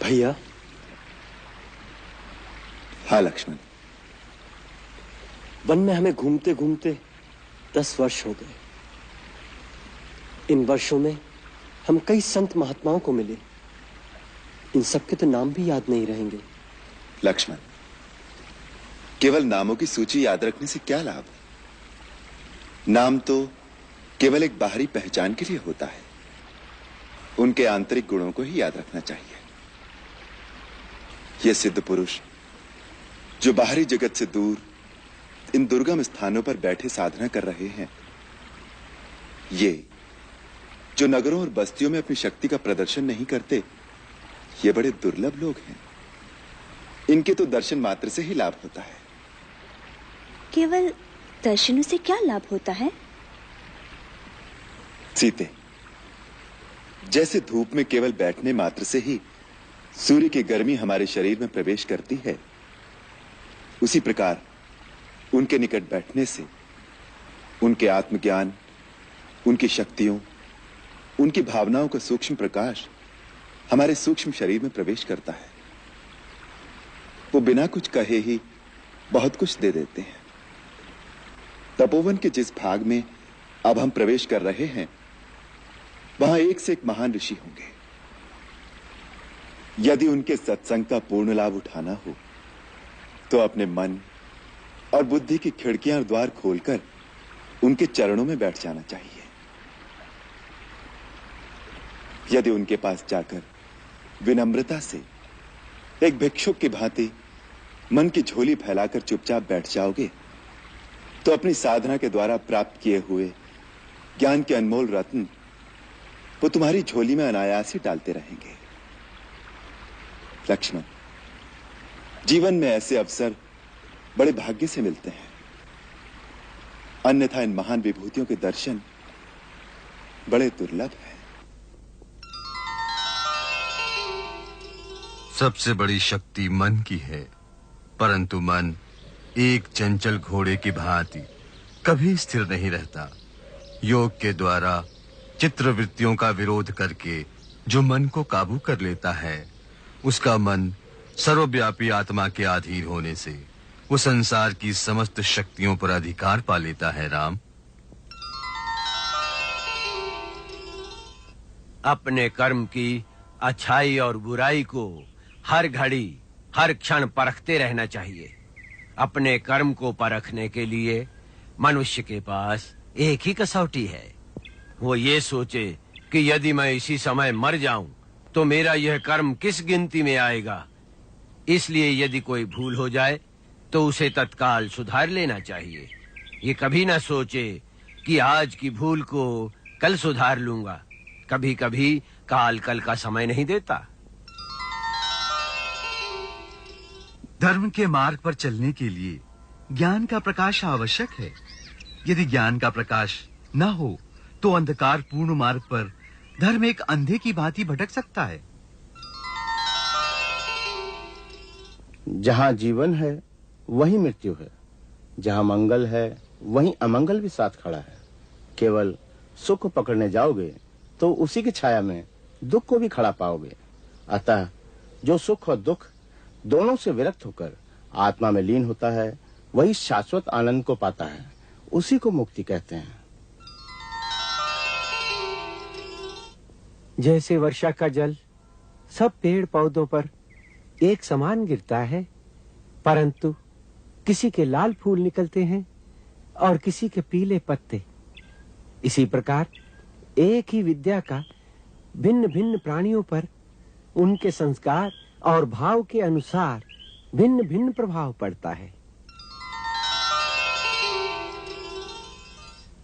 भैया। हाँ लक्ष्मण। वन में हमें घूमते घूमते 10 वर्ष हो गए। इन वर्षों में हम कई संत महात्माओं को मिले। इन सबके तो नाम भी याद नहीं रहेंगे। लक्ष्मण, केवल नामों की सूची याद रखने से क्या लाभ? नाम तो केवल एक बाहरी पहचान के लिए होता है। उनके आंतरिक गुणों को ही याद रखना चाहिए। ये सिद्ध पुरुष जो बाहरी जगत से दूर इन दुर्गम स्थानों पर बैठे साधना कर रहे हैं, ये जो नगरों और बस्तियों में अपनी शक्ति का प्रदर्शन नहीं करते, ये बड़े दुर्लभ लोग हैं। इनके तो दर्शन मात्र से ही लाभ होता है। केवल दर्शनों से क्या लाभ होता है? सीते, जैसे धूप में केवल बैठने मात्र से ही सूर्य की गर्मी हमारे शरीर में प्रवेश करती है, उसी प्रकार उनके निकट बैठने से उनके आत्मज्ञान, उनकी शक्तियों, उनकी भावनाओं का सूक्ष्म प्रकाश हमारे सूक्ष्म शरीर में प्रवेश करता है। वो बिना कुछ कहे ही बहुत कुछ दे देते हैं। तपोवन के जिस भाग में अब हम प्रवेश कर रहे हैं, वहां एक से एक महान ऋषि होंगे। यदि उनके सत्संग का पूर्ण लाभ उठाना हो तो अपने मन और बुद्धि की खिड़कियां और द्वार खोलकर उनके चरणों में बैठ जाना चाहिए। यदि उनके पास जाकर विनम्रता से एक भिक्षुक की भांति मन की झोली फैलाकर चुपचाप बैठ जाओगे, तो अपनी साधना के द्वारा प्राप्त किए हुए ज्ञान के अनमोल रत्न वो तुम्हारी झोली में अनायास ही डालते रहेंगे। लक्ष्मण, जीवन में ऐसे अवसर बड़े भाग्य से मिलते हैं, अन्यथा इन महान विभूतियों के दर्शन बड़े दुर्लभ हैं। सबसे बड़ी शक्ति मन की है, परंतु मन एक चंचल घोड़े की भांति कभी स्थिर नहीं रहता। योग के द्वारा चित्रवृत्तियों का विरोध करके जो मन को काबू कर लेता है, उसका मन सर्वव्यापी आत्मा के अधीन होने से वो संसार की समस्त शक्तियों पर अधिकार पा लेता है। राम, अपने कर्म की अच्छाई और बुराई को हर घड़ी हर क्षण परखते रहना चाहिए। अपने कर्म को परखने के लिए मनुष्य के पास एक ही कसौटी है। वो ये सोचे कि यदि मैं इसी समय मर जाऊं तो मेरा यह कर्म किस गिनती में आएगा। इसलिए यदि कोई भूल हो जाए तो उसे तत्काल सुधार लेना चाहिए। ये कभी ना सोचे कि आज की भूल को कल सुधार लूंगा। कभी कभी काल कल का समय नहीं देता। धर्म के मार्ग पर चलने के लिए ज्ञान का प्रकाश आवश्यक है। यदि ज्ञान का प्रकाश न हो तो अंधकार पूर्ण मार्ग पर धर्म एक अंधे की भांति भटक सकता है। जहां जीवन है वहीं मृत्यु है, जहां मंगल है वहीं अमंगल भी साथ खड़ा है। केवल सुख पकड़ने जाओगे तो उसी की छाया में दुख को भी खड़ा पाओगे। अतः जो सुख और दुख दोनों से विरक्त होकर आत्मा में लीन होता है, वही शाश्वत आनंद को पाता है। उसी को मुक्ति कहते हैं। जैसे वर्षा का जल सब पेड़ पौधों पर एक समान गिरता है, परंतु किसी के लाल फूल निकलते हैं और किसी के पीले पत्ते, इसी प्रकार एक ही विद्या का भिन्न भिन्न प्राणियों पर उनके संस्कार और भाव के अनुसार भिन्न भिन्न प्रभाव पड़ता है।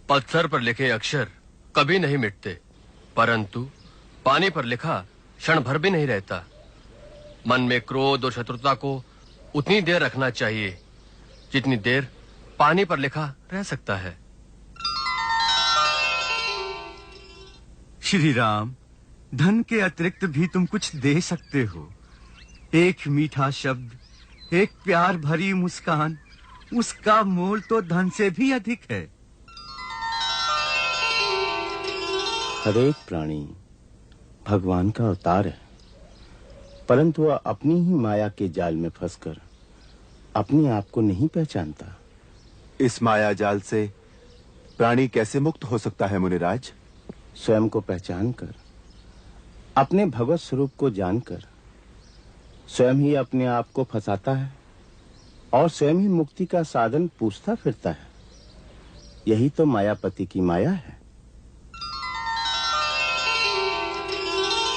पत्थर पर लिखे अक्षर कभी नहीं मिटते, परंतु पानी पर लिखा क्षण भर भी नहीं रहता। मन में क्रोध और शत्रुता को उतनी देर रखना चाहिए जितनी देर पानी पर लिखा रह सकता है। श्री राम, धन के अतिरिक्त भी तुम कुछ दे सकते हो। एक मीठा शब्द, एक प्यार भरी मुस्कान, उसका मोल तो धन से भी अधिक है। हर एक प्राणी भगवान का अवतार है। परंतु वह अपनी ही माया के जाल में फंसकर अपने आप को नहीं पहचानता। इस माया जाल से प्राणी कैसे मुक्त हो सकता है मुनिराज? स्वयं को पहचान कर, अपने भगवत स्वरूप को जानकर स्वयं ही अपने आप को फंसाता है और स्वयं ही मुक्ति का साधन पूछता फिरता है। यही तो मायापति की माया है।